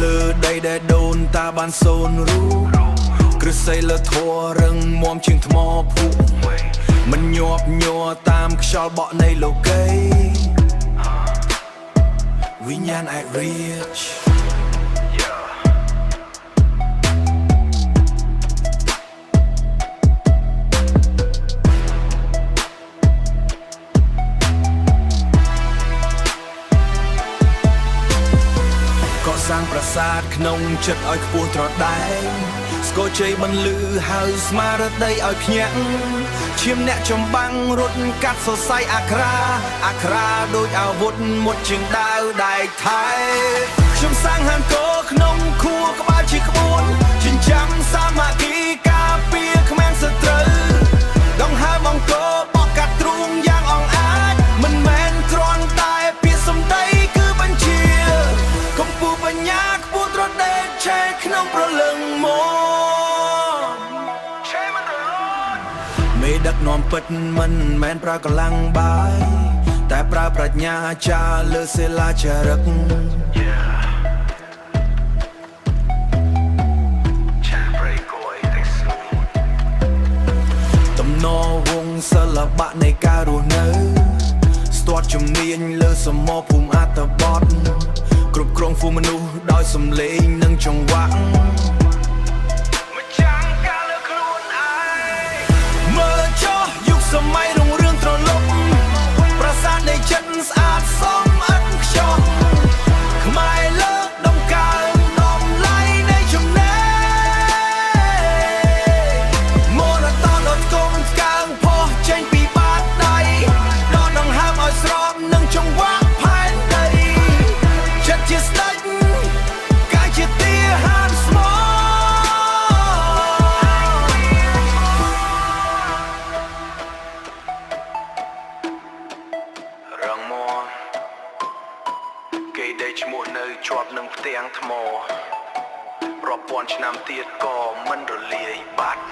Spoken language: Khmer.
លើដីដែលដូនតាបានសូនរូបគ្រឹះសីលើធัวរឹងមាំជាងថ្មភក់មិនញាប់ញ័រតាមខ្យល់បក់នៃលោកីវិញ្ញាណអាចរៀបសាងប្រាសាទក្នុងចិត្តឲ្យខ្ពស់ត្រដែងស្គរជ័យបន្លឺហើយស្មារតីឲ្យភ្ញាក់ឈាមអ្នកចំបាំងរត់កាត់សរសៃអាក្រាដូចអាវុធមុតជាងដាវដែកថែខ្ញុំសាងហានកោក្នុងខួរក្បាលជាក្បួនចិញ្ចាំសាមគ្គីការពារគ្មានសត្រូវដងហើមអង្គរបកកាត់ទ្រូងយ៉ាងអង្អាចមិនមែនគ្រាន់តែពាក្យសម្ដីគឺបញ្ជាកម្ពុជាបញ្ញាខ្ពស់ត្រដែតឆេះក្នុងព្រលឹងមកមេដឹកនាំពិតមិនមែនប្រើកម្លាំងបាយតែប្រើប្រាជ្ញាចារលើសិលាចារឹកតំណវងសិល្បៈនៃការរស់នៅស្ទាត់ជំនាញលើសមរភូមិអត្ថបទគ្រប់គ្រងហ្វូមនុស្សដោយសំឡេងនិងចង្វាក់ម្ចាំងការលើខ្លួនឯងមើលចុះយុគសម័យរុងរឿងត្រឡប់ប្រាសាទនៃចិត្តស្អាតសមឥតខ្ចោះខ្មែរលើកដំកើងដំឡៃនៃចំណេមរតកដ៏គង់កើងផុសចេញពីបាតដៃដកដង្ហើមឲ្យស្របនឹងចង្វាក់ផែនដីចិត្តជាស្ដេចកាយជាទាហានស្មោរងមគេដេកឈ្មោះនៅជាប់នឹងផ្ទាំងថ្មរាប់ពាន់ឆ្នាំទៀតក៏មិនរលាយបាត់